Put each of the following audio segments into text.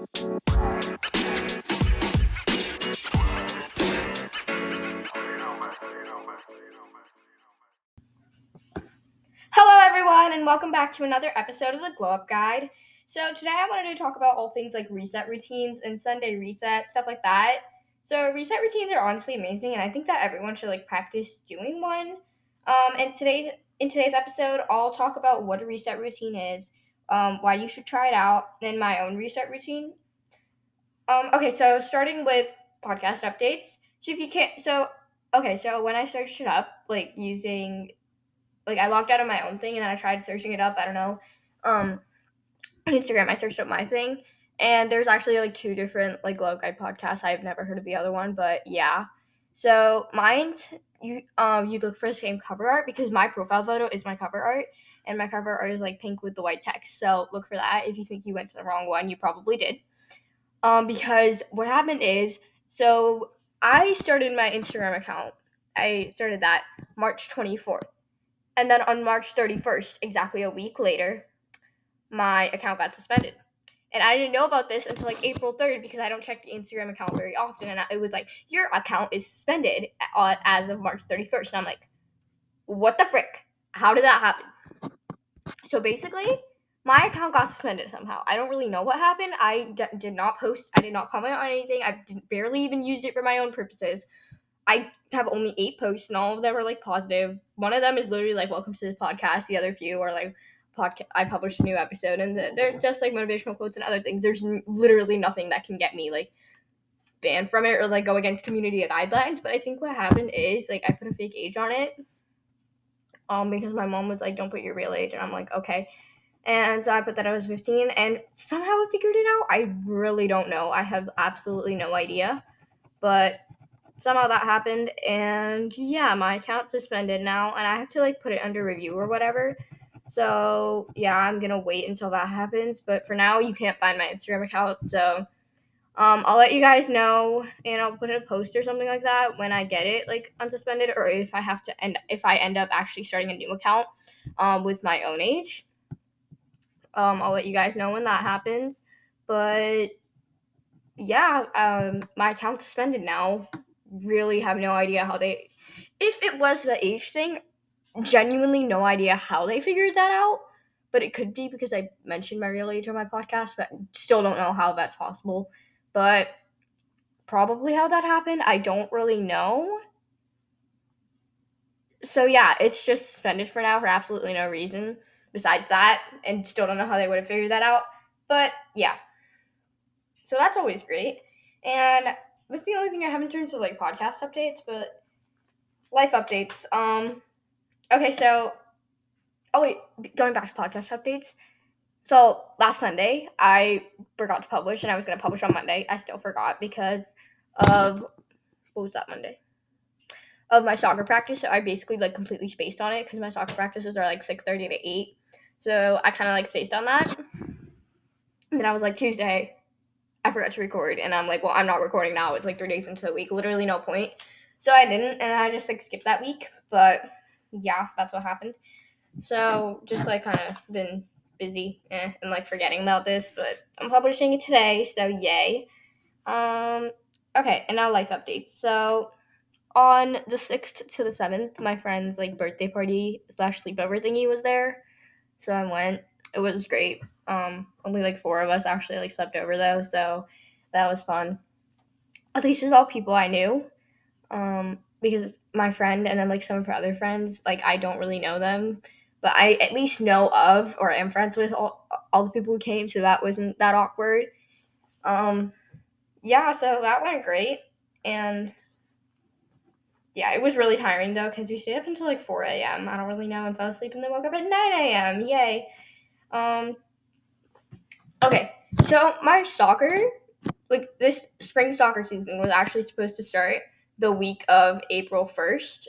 Hello everyone, and welcome back to another episode of the Glow Up Guide. So today I wanted to talk about all things like reset routines and Sunday reset, stuff like that. So reset routines are honestly amazing, and I think that everyone should practice doing one. And in today's episode, I'll talk about what a reset routine is, why you should try it out, and my own reset routine. Okay, so starting with podcast updates. So if you can't, so when I searched it up, using I logged out of my own thing and then I tried searching it up. I don't know. On Instagram, I searched up my thing, and there's actually two different Glow Up Guide podcasts. I've never heard of the other one, but yeah. So mine's you look for the same cover art because my profile photo is my cover art, and my cover art is pink with the white text. So look for that. If you think you went to the wrong one, you probably did. Because what happened is, so I started my Instagram account. I started that March 24th. And then on March 31st, exactly a week later, my account got suspended. And I didn't know about this until April 3rd because I don't check the Instagram account very often. And it was your account is suspended as of March 31st. And I'm like, what the frick? How did that happen? So basically, my account got suspended somehow. I don't really know what happened. I did not post. I did not comment on anything. I barely even used it for my own purposes. I have only 8 posts, and all of them are positive. One of them is literally welcome to the podcast. The other few are I published a new episode, and they're just motivational quotes and other things. There's literally nothing that can get me banned from it or go against community guidelines. But I think what happened is I put a fake age on it, because my mom was don't put your real age, and I'm okay. And so I put that I was 15, and somehow I figured it out. I really don't know. I have absolutely no idea, but somehow that happened, and yeah, my account's suspended now, and I have to put it under review or whatever. So yeah, I'm gonna wait until that happens. But for now, you can't find my Instagram account. So I'll let you guys know, and I'll put in a post or something like that when I get it unsuspended, or if I end up actually starting a new account with my own age. I'll let you guys know when that happens. But yeah, my account's suspended now. Really have no idea how if it was the age thing, genuinely no idea how they figured that out, but it could be because I mentioned my real age on my podcast, but still don't know how that's possible, but probably how that happened. I don't really know. So yeah, it's just suspended for now for absolutely no reason besides that, and still don't know how they would have figured that out, but yeah. So that's always great, and that's the only thing I have in terms of podcast updates, but life updates. Okay, so going back to podcast updates. So last Sunday, I forgot to publish, and I was going to publish on Monday. I still forgot because of, what was that Monday? Of my soccer practice. So I basically completely spaced on it because my soccer practices are 6:30 to 8. So I kind of spaced on that. And then I was Tuesday, I forgot to record, and I'm well, I'm not recording now. It's 3 days into the week, literally no point. So I didn't, and I just skipped that week. But yeah, that's what happened. So just kind of been busy and forgetting about this, but I'm publishing it today, so yay. Okay, and now life updates. So on the 6th to the 7th, my friend's birthday party / sleepover thingy was there, so I went. It was great. Only 4 of us actually slept over though, so that was fun. At least it was all people I knew. Because my friend and then some of her other friends, I don't really know them, but I at least know of or am friends with all the people who came, so that wasn't that awkward. Yeah, so that went great, and yeah, it was really tiring though because we stayed up until 4 a.m. I don't really know, and fell asleep and then woke up at 9 a.m. Yay. Okay, so my soccer, this spring soccer season was actually supposed to start the week of April 1st.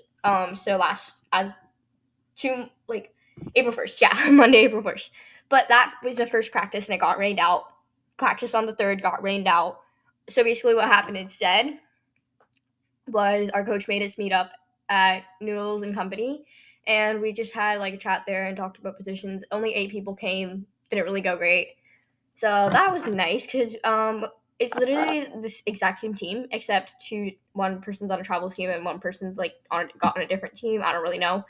April 1st, yeah, Monday, April 1st. But that was the first practice, and it got rained out. Practice on the 3rd got rained out. So basically what happened instead was our coach made us meet up at Noodles and Company, and we just had a chat there and talked about positions. Only 8 people came. Didn't really go great. So that was nice because it's literally this exact same team except one person's on a travel team and one person's like got on a different team. I don't really know.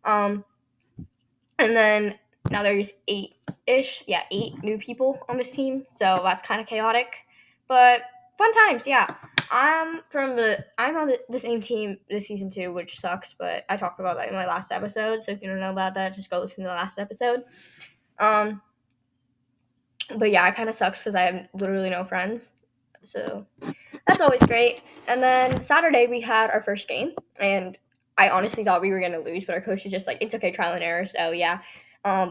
Um, and then now there's eight new people on this team. So that's kind of chaotic, but fun times. Yeah, I'm on the same team this season too, which sucks. But I talked about that in my last episode. So if you don't know about that, just go listen to the last episode. Um, but yeah, it kind of sucks because I have literally no friends. So that's always great. And then Saturday we had our first game, and I honestly thought we were gonna lose, but our coach was just like, "It's okay, trial and error." So yeah,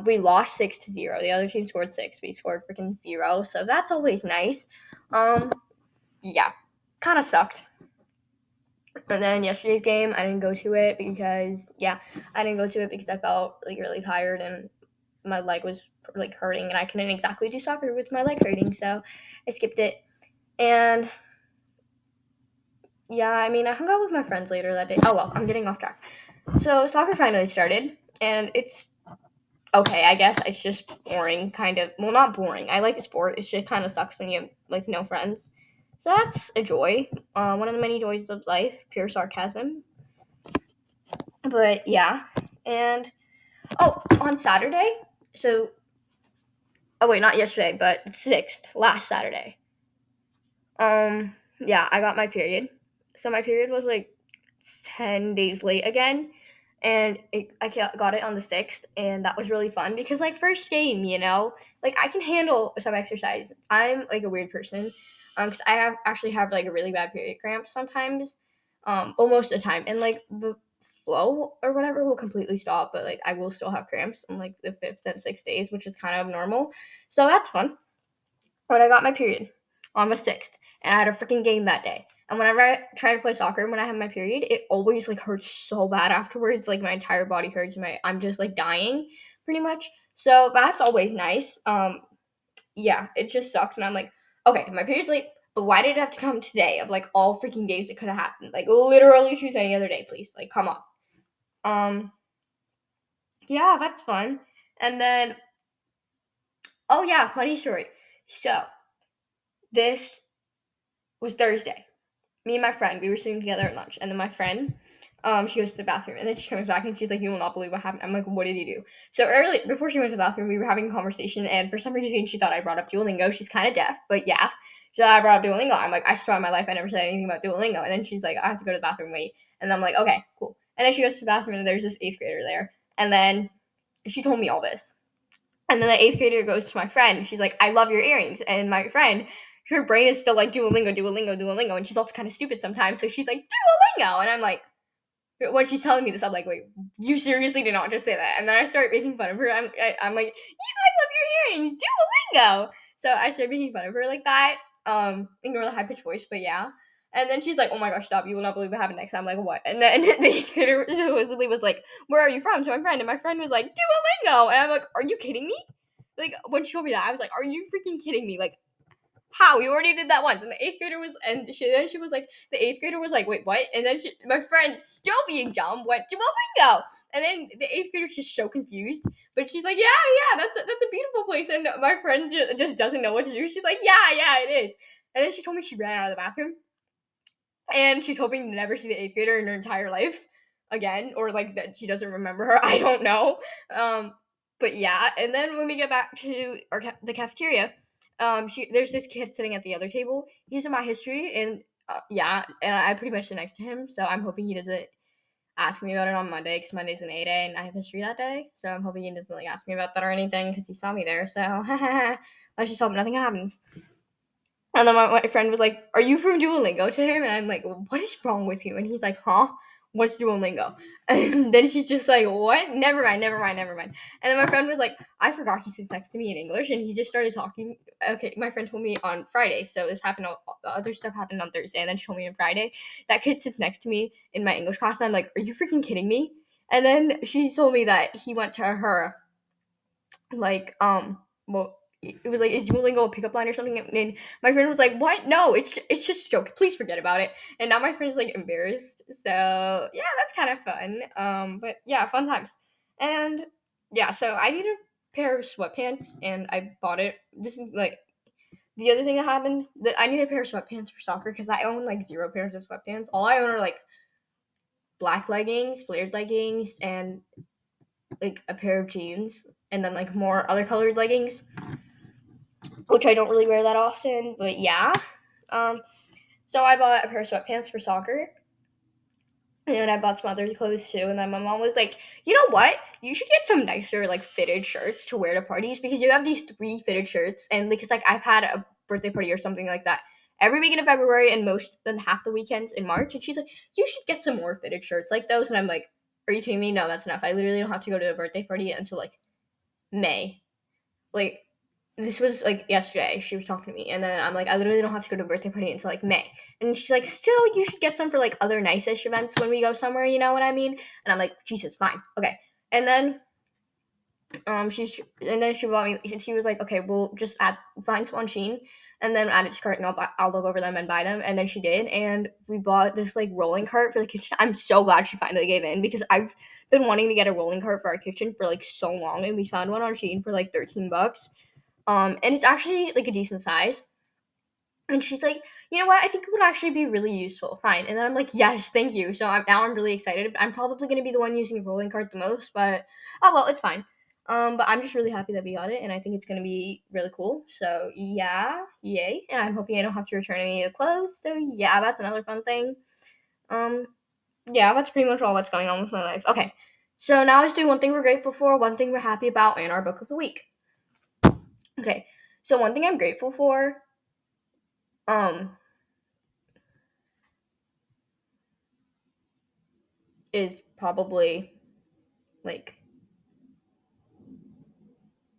we lost 6-0. The other team scored 6. We scored freaking 0. So that's always nice. Yeah, kind of sucked. And then yesterday's game, I didn't go to it because I felt like really tired and my leg was like hurting, and I couldn't exactly do soccer with my leg hurting, so I skipped it. And yeah, I mean, I hung out with my friends later that day. Oh well, I'm getting off track. So soccer finally started, and it's okay. I guess it's just boring, kind of. Well, not boring. I like the sport. It just kind of sucks when you have like no friends. So that's a joy. One of the many joys of life. Pure sarcasm. But yeah, and on Saturday. So wait, not yesterday, but 6th, last Saturday. Yeah, I got my period. So my period was like 10 days late again, and I got it on the 6th, and that was really fun because like first game, like I can handle some exercise. I'm like a weird person, because I actually have like a really bad period cramps sometimes, almost the time, and like the flow or whatever will completely stop, but like I will still have cramps on like the 5th and 6th days, which is kind of normal. So that's fun. But I got my period on the 6th, and I had a freaking game that day. And whenever I try to play soccer when I have my period, it always like hurts so bad afterwards. Like my entire body hurts. I'm just like dying pretty much. So that's always nice. Yeah, it just sucked, and I'm like, okay, my period's late, but why did it have to come today? Of like all freaking days that could have happened. Like literally choose any other day, please. Like come on. Um, yeah, that's fun. And then, oh yeah, funny story. So this was Thursday. Me and my friend, we were sitting together at lunch, and then my friend, she goes to the bathroom, and then she comes back, and she's like, "You will not believe what happened." I'm like, "What did you do?" So early before she went to the bathroom, we were having a conversation, and for some reason, she thought I brought up Duolingo. She's kind of deaf, but yeah, she thought I brought up Duolingo. I'm like, I swear on my life, I never said anything about Duolingo. And then she's like, I have to go to the bathroom, wait. And I'm like, okay, cool. And then she goes to the bathroom, and there's this 8th grader there, and then she told me all this. And then the 8th grader goes to my friend. She's like, I love your earrings. And my friend, her brain is still like Duolingo, Duolingo, Duolingo. And she's also kind of stupid sometimes. So she's like, Duolingo. And I'm like, when she's telling me this, I'm like, wait, you seriously did not just say that? And then I start making fun of her. I'm like, yeah, I love your earrings, Duolingo. So I started making fun of her like that, in a really high-pitched voice, but yeah. And then she's like, oh my gosh, stop, you will not believe what happened next. I'm like, what? And then the 8th grader supposedly was like, where are you from? To my friend. And my friend was like, Duolingo. And I'm like, are you kidding me? Like, when she told me that, I was like, are you freaking kidding me? Like, how? You already did that once. And the 8th grader was, and she was like, the 8th grader was like, wait, what? And then my friend, still being dumb, went, Duolingo. And then the 8th grader's just so confused. But she's like, yeah, that's a beautiful place. And my friend just doesn't know what to do. She's like, yeah, it is. And then she told me she ran out of the bathroom. And she's hoping to never see the 8th grader in her entire life again. Or like that she doesn't remember her. I don't know. But yeah. And then when we get back to the cafeteria, there's this kid sitting at the other table. He's in my history, and and I pretty much sit next to him. So I'm hoping he doesn't ask me about it on Monday, because Monday's an A day, and I have history that day. So I'm hoping he doesn't like ask me about that or anything, because he saw me there. So let's just hope nothing happens. And then my friend was like, are you from Duolingo, to him? And I'm like, what is wrong with you? And he's like, huh? What's Duolingo? And then she's just like, what? Never mind. And then my friend was like, I forgot he sits next to me in English, and he just started talking. Okay, my friend told me on Friday, so this happened, the other stuff happened on Thursday, and then she told me on Friday, that kid sits next to me in my English class, and I'm like, are you freaking kidding me? And then she told me that he went to her, like, it was like, is Duolingo a pickup line or something? And my friend was like, what? No, it's just a joke. Please forget about it. And now my friend is like embarrassed. So yeah, that's kind of fun. But yeah, fun times. And yeah, so I need to pair of sweatpants, and I bought it. This is like the other thing that happened. That I need a pair of sweatpants for soccer because I own like 0 pairs of sweatpants. All I own are like black leggings, flared leggings, and like a pair of jeans, and then like more other colored leggings, which I don't really wear that often. But yeah, so I bought a pair of sweatpants for soccer. And I bought some other clothes too. And then my mom was like, you know what? You should get some nicer, like, fitted shirts to wear to parties because you have these 3 fitted shirts. And because, like, I've had a birthday party or something like that every weekend of February and most than half the weekends in March. And she's like, you should get some more fitted shirts like those. And I'm like, are you kidding me? No, that's enough. I literally don't have to go to a birthday party until, like, May. Like, this was like yesterday. She was talking to me, and then I'm like, I literally don't have to go to a birthday party until like May. And she's like, still, you should get some for like other nice-ish events when we go somewhere. You know what I mean? And I'm like, Jesus, fine, okay. And then she bought me. She was like, okay, we'll just find some on Shein, and then add it to cart, and I'll look over them and buy them. And then she did, and we bought this like rolling cart for the kitchen. I'm so glad she finally gave in because I've been wanting to get a rolling cart for our kitchen for like so long, and we found one on Shein for like $13. And it's actually like a decent size. And she's like, you know what? I think it would actually be really useful. Fine. And then I'm like, yes, thank you. So I'm really excited. I'm probably gonna be the one using a rolling cart the most, but oh well, it's fine. But I'm just really happy that we got it, and I think it's gonna be really cool. So yeah, yay! And I'm hoping I don't have to return any of the clothes. So yeah, that's another fun thing. Yeah, that's pretty much all that's going on with my life. Okay, so now let's do one thing we're grateful for, one thing we're happy about, and our book of the week. Okay, so one thing I'm grateful for, is probably like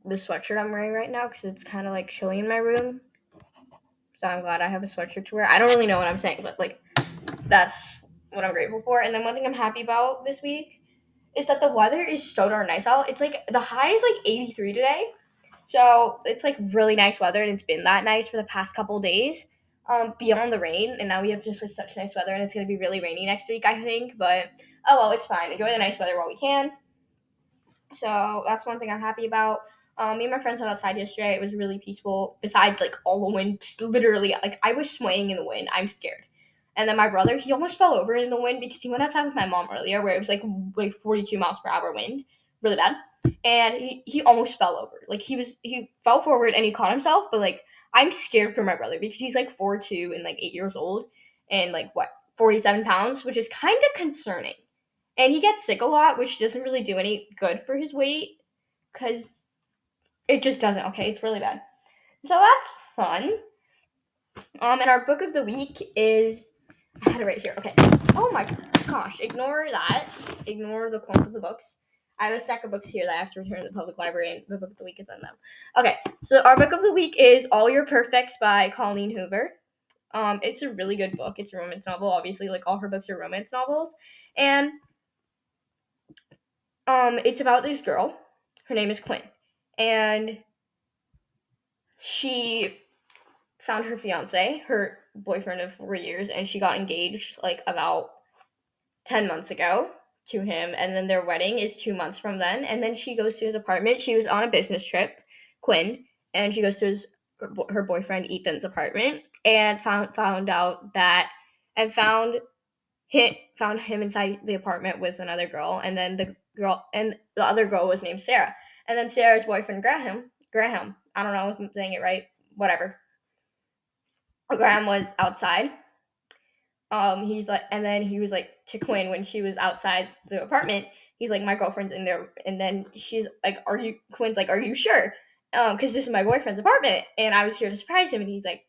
the sweatshirt I'm wearing right now because it's kind of like chilly in my room. So I'm glad I have a sweatshirt to wear. I don't really know what I'm saying, but like that's what I'm grateful for. And then one thing I'm happy about this week is that the weather is so darn nice out. It's like the high is like 83 today. So it's like really nice weather, and it's been that nice for the past couple days. Beyond the rain, and now we have just like such nice weather, and it's gonna be really rainy next week, I think. But oh well, it's fine. Enjoy the nice weather while we can. So that's one thing I'm happy about. Me and my friends went outside yesterday. It was really peaceful. Besides, like all the wind, just literally, like I was swaying in the wind. I'm scared. And then my brother, he almost fell over in the wind because he went outside with my mom earlier, where it was like 42 miles per hour wind, really bad. And he almost fell over. Like he fell forward and he caught himself. But like I'm scared for my brother because he's like 4'2" and like 8 years old, and like 47 pounds, which is kind of concerning. And he gets sick a lot, which doesn't really do any good for his weight, because it just doesn't. Okay, it's really bad. So that's fun. And our book of the week is, I had it right here. Okay. Oh my gosh, ignore that. Ignore the clunk of the books. I have a stack of books here that I have to return to the public library, and the book of the week is on them. Okay, so our book of the week is All Your Perfects by Colleen Hoover. It's a really good book. It's a romance novel. Obviously, like all her books are romance novels. And it's about this girl. Her name is Quinn. And she found her fiance, her boyfriend of 4 years, and she got engaged like about 10 months ago to him. And then their wedding is 2 months from then. And then she goes to his apartment. She was on a business trip, Quinn, and she goes to her boyfriend Ethan's apartment and found out that and found him inside the apartment with another girl, and then the other girl was named Sarah, and then Sarah's boyfriend Graham. I don't know if I'm saying it right. Whatever. Graham was outside. He's like, and then he was like to Quinn when she was outside the apartment. He's like, my girlfriend's in there, and then she's like, Quinn's like, are you sure? Because this is my boyfriend's apartment, and I was here to surprise him, and he's like,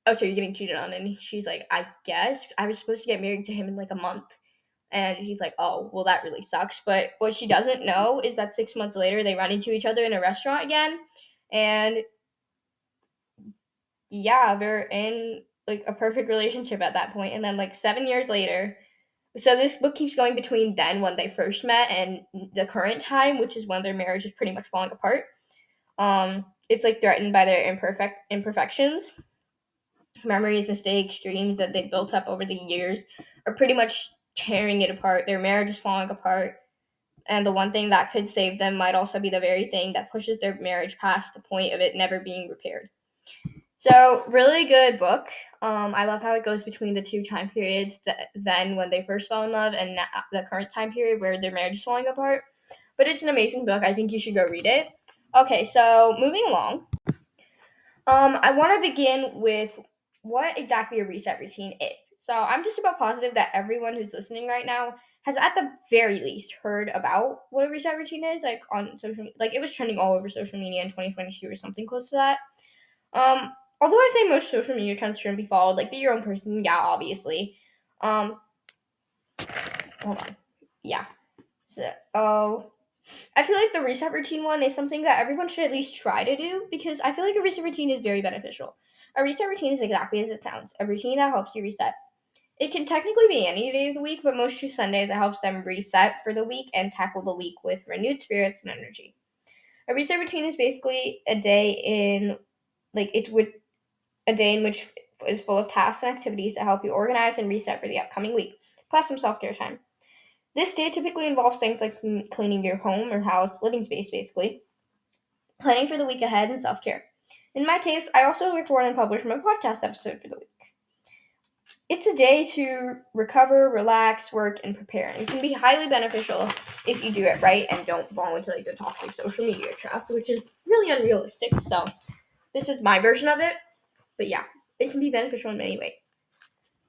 oh, so you're getting cheated on? And she's like, I guess. I was supposed to get married to him in like a month. And he's like, oh, well, that really sucks. But what she doesn't know is that 6 months later, they run into each other in a restaurant again. And yeah, they're in like a perfect relationship at that point. And then like 7 years later, so this book keeps going between then when they first met and the current time, which is when their marriage is pretty much falling apart. It's like threatened by their imperfections. Memories, mistakes, dreams that they built up over the years are pretty much tearing it apart. Their marriage is falling apart. and the one thing that could save them might also be the very thing that pushes their marriage past the point of it never being repaired. So, really good book. I love how it goes between the two time periods, then when they first fell in love and the current time period where their marriage is falling apart. But it's an amazing book. I think you should go read it. Okay, so moving along. I want to begin with what exactly a reset routine is. So I'm just about positive that everyone who's listening right now has at the very least heard about what a reset routine is, like on social media. Like it was trending all over social media in 2022 or something close to that. Although I say most social media trends shouldn't be followed, like be your own person, yeah, obviously. Hold on. Yeah. So, I feel like the reset routine one is something that everyone should at least try to do because I feel like a reset routine is very beneficial. A reset routine is exactly as it sounds, a routine that helps you reset. It can technically be any day of the week, but most choose Sundays. It helps them reset for the week and tackle the week with renewed spirits and energy. A reset routine is basically a day in which is full of tasks and activities that help you organize and reset for the upcoming week, plus some self-care time. This day typically involves things like cleaning your home or house, living space basically, planning for the week ahead, and self-care. In my case, I also record and publish my podcast episode for the week. It's a day to recover, relax, work, and prepare, and it can be highly beneficial if you do it right and don't fall into like the toxic social media trap, which is really unrealistic. So this is my version of it, but yeah, it can be beneficial in many ways.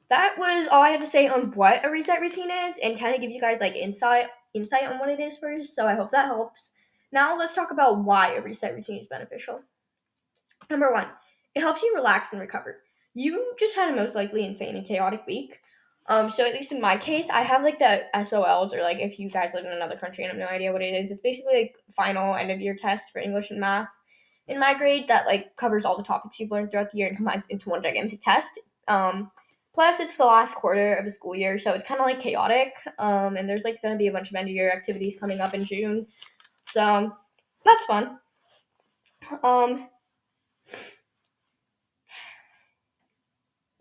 That was all I had to say on what a reset routine is and kind of give you guys like insight on what it is first, so I hope that helps. Now let's talk about why a reset routine is beneficial. Number one, it helps you relax and recover. You just had a most likely insane and chaotic week. So at least in my case, I have like the SOLs, or like if you guys live in another country and have no idea what it is, it's basically like final end of year test for English and math in my grade that like covers all the topics you've learned throughout the year and combines into one gigantic test. Plus, it's the last quarter of the school year, so it's kind of like chaotic. And there's like going to be a bunch of end of year activities coming up in June, so that's fun.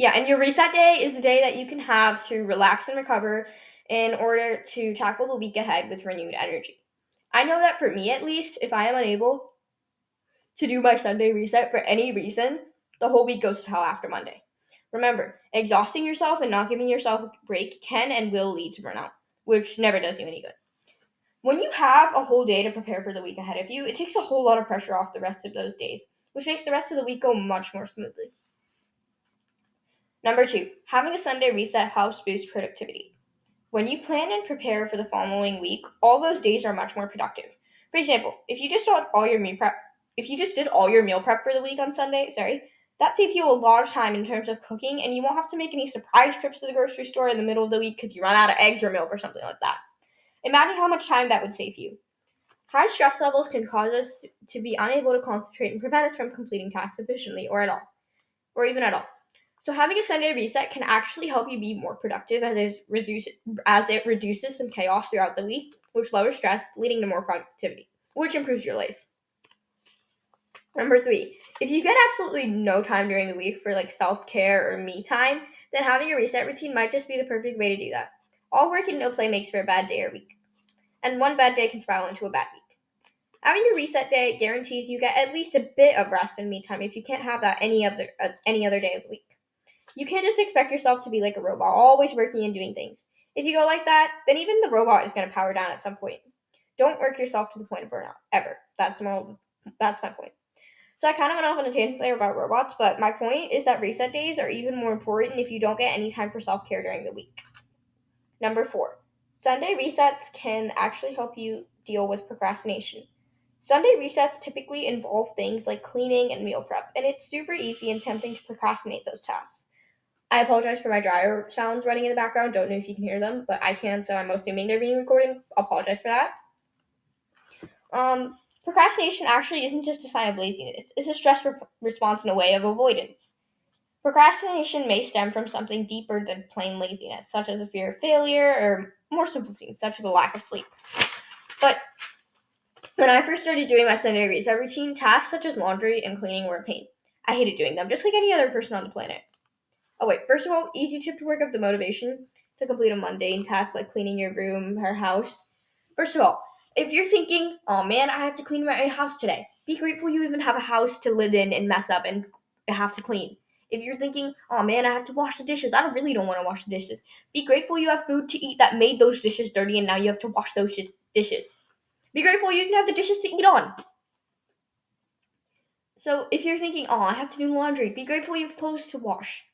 Yeah, and your reset day is the day that you can have to relax and recover in order to tackle the week ahead with renewed energy. I know that for me at least, if I am unable to do my Sunday reset for any reason, the whole week goes to hell after Monday. Remember, exhausting yourself and not giving yourself a break can and will lead to burnout, which never does you any good. When you have a whole day to prepare for the week ahead of you, it takes a whole lot of pressure off the rest of those days, which makes the rest of the week go much more smoothly. Number two, having a Sunday reset helps boost productivity. When you plan and prepare for the following week, all those days are much more productive. For example, if you just did all your meal prep for the week on Sunday, that saves you a lot of time in terms of cooking, and you won't have to make any surprise trips to the grocery store in the middle of the week because you run out of eggs or milk or something like that. Imagine how much time that would save you. High stress levels can cause us to be unable to concentrate and prevent us from completing tasks efficiently or even at all. So having a Sunday reset can actually help you be more productive as it reduces some chaos throughout the week, which lowers stress, leading to more productivity, which improves your life. Number three, if you get absolutely no time during the week for like self-care or me time, then having a reset routine might just be the perfect way to do that. All work and no play makes for a bad day or week, and one bad day can spiral into a bad week. Having a reset day guarantees you get at least a bit of rest and me time if you can't have that any other day of the week. You can't just expect yourself to be like a robot, always working and doing things. If you go like that, then even the robot is going to power down at some point. Don't work yourself to the point of burnout, ever. That's my point. So I kind of went off on a tangent there about robots, but my point is that reset days are even more important if you don't get any time for self-care during the week. Number four, Sunday resets can actually help you deal with procrastination. Sunday resets typically involve things like cleaning and meal prep, and it's super easy and tempting to procrastinate those tasks. I apologize for my dryer sounds running in the background. Don't know if you can hear them, but I can, so I'm assuming they're being recorded. Apologize for that. Procrastination actually isn't just a sign of laziness. It's a stress response in a way of avoidance. Procrastination may stem from something deeper than plain laziness, such as a fear of failure or more simple things, such as a lack of sleep. But when I first started doing my Sunday reset routine, tasks such as laundry and cleaning were a pain. I hated doing them, just like any other person on the planet. Oh wait, first of all, easy tip to work up the motivation to complete a mundane task like cleaning your room or house. First of all, If you're thinking, oh man, I have to clean my house today, be grateful you even have a house to live in and mess up and have to clean. If you're thinking, oh man, I have to wash the dishes, I really don't want to wash the dishes, be grateful you have food to eat that made those dishes dirty and now you have to wash those dishes. Be grateful you can have the dishes to eat on. So if you're thinking, oh, I have to do laundry, be grateful you have clothes to wash.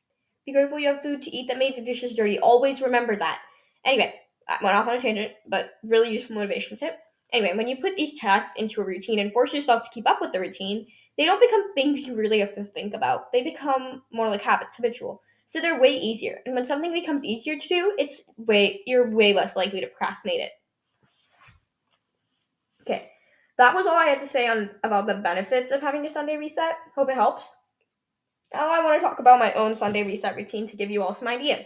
Be grateful you have food to eat that made the dishes dirty. Always remember that. Anyway, I went off on a tangent, but really useful motivation tip. Anyway, when you put these tasks into a routine and force yourself to keep up with the routine, they don't become things you really have to think about. They become more like habits, habitual. So they're way easier. And when something becomes easier to do, you're way less likely to procrastinate it. Okay, that was all I had to say about the benefits of having a Sunday reset. Hope it helps. Now I want to talk about my own Sunday reset routine to give you all some ideas.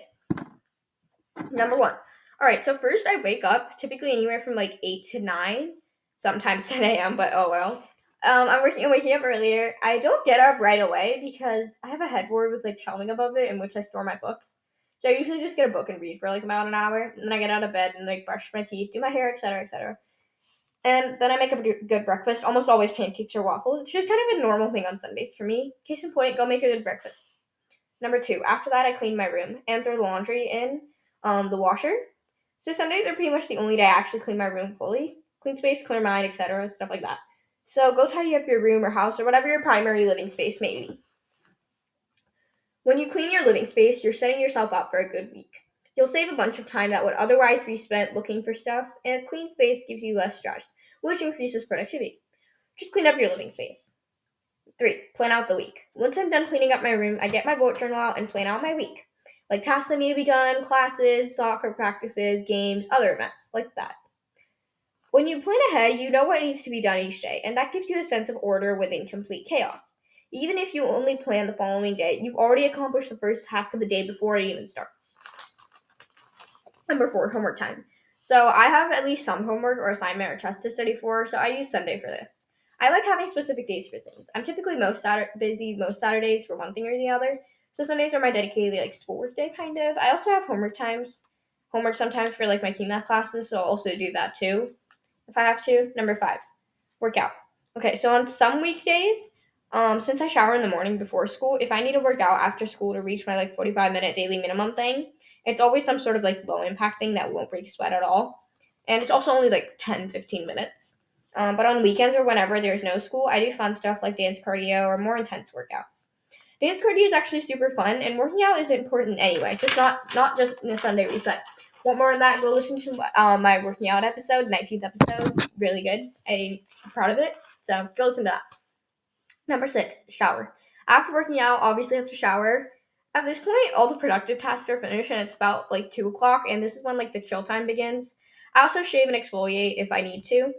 Number 1. Alright, so first I wake up, typically anywhere from like 8 to 9, sometimes 10 a.m., but oh well. I'm waking up earlier. I don't get up right away because I have a headboard with like shelving above it in which I store my books. So I usually just get a book and read for like about an hour, and then I get out of bed and like brush my teeth, do my hair, etc., etc. And then I make a good breakfast, almost always pancakes or waffles. It's just kind of a normal thing on Sundays for me. Case in point, go make a good breakfast. Number 2, after that I clean my room and throw the laundry in the washer. So Sundays are pretty much the only day I actually clean my room fully. Clean space, clear mind, etc., stuff like that. So go tidy up your room or house or whatever your primary living space may be. When you clean your living space, you're setting yourself up for a good week. You'll save a bunch of time that would otherwise be spent looking for stuff, and a clean space gives you less stress, which increases productivity. Just clean up your living space. 3, plan out the week. Once I'm done cleaning up my room, I get my bullet journal out and plan out my week. Like tasks that need to be done, classes, soccer practices, games, other events, like that. When you plan ahead, you know what needs to be done each day, and that gives you a sense of order within complete chaos. Even if you only plan the following day, you've already accomplished the first task of the day before it even starts. Number 4, homework time. So I have at least some homework or assignment or test to study for, so I use Sunday for this. I like having specific days for things. I'm typically busy most Saturdays for one thing or the other, so Sundays are my dedicated like schoolwork day kind of. I also have homework sometimes for like my key math classes, so I'll also do that too if I have to. Number 5, workout. Okay, so on some weekdays, since I shower in the morning before school, if I need to work out after school to reach my like 45-minute daily minimum thing, it's always some sort of like low impact thing that won't break sweat at all. And it's also only like 10-15 minutes. But on weekends or whenever there's no school, I do fun stuff like dance cardio or more intense workouts. Dance cardio is actually super fun, and working out is important anyway, just not just in a Sunday reset. Want more on that? Go listen to my working out episode, 19th episode. Really good. I'm proud of it. So go listen to that. Number 6, shower. After working out, obviously I have to shower. At this point, all the productive tasks are finished, and it's about like 2 o'clock, and this is when like the chill time begins. I also shave and exfoliate if I need to.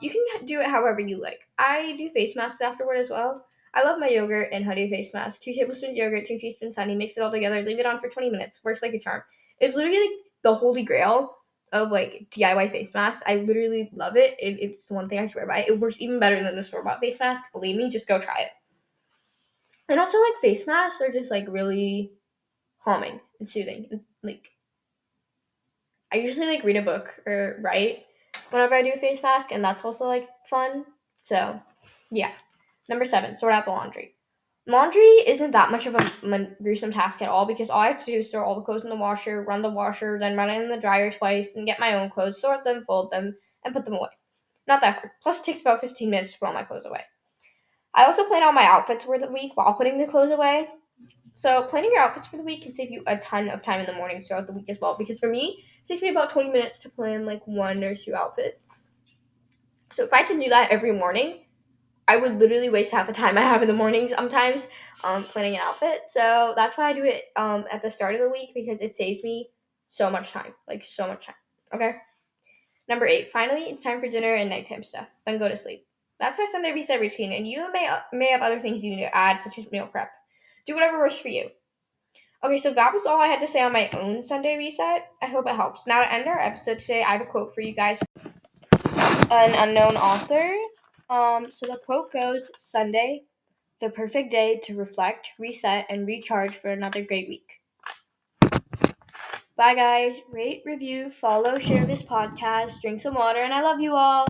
You can do it however you like. I do face masks afterward as well. I love my yogurt and honey face mask. 2 tablespoons yogurt, 2 teaspoons honey, mix it all together, leave it on for 20 minutes. Works like a charm. It's literally like the holy grail of like DIY face masks. I literally love it. It's the one thing I swear by. It works even better than the store-bought face mask. Believe me, just go try it. And also like face masks are just like really calming and soothing. Like I usually like read a book or write whenever I do a face mask, and that's also like fun. So yeah. Number 7, sort out the laundry. Laundry isn't that much of a gruesome task at all because all I have to do is throw all the clothes in the washer, run the washer, then run it in the dryer twice, and get my own clothes, sort them, fold them, and put them away. Not that hard. Plus, it takes about 15 minutes to put all my clothes away. I also plan out my outfits for the week while putting the clothes away. So planning your outfits for the week can save you a ton of time in the mornings throughout the week as well, because for me, it takes me about 20 minutes to plan like 1 or 2 outfits. So if I had to do that every morning, I would literally waste half the time I have in the morning sometimes planning an outfit. So that's why I do it at the start of the week, because it saves me so much time. Like, so much time. Okay? Number 8. Finally, it's time for dinner and nighttime stuff. Then go to sleep. That's my Sunday reset routine, and you may have other things you need to add, such as meal prep. Do whatever works for you. Okay, so that was all I had to say on my own Sunday reset. I hope it helps. Now, to end our episode today, I have a quote for you guys. An unknown author. So the quote goes, Sunday, the perfect day to reflect, reset, and recharge for another great week. Bye, guys. Rate, review, follow, share this podcast, drink some water, and I love you all.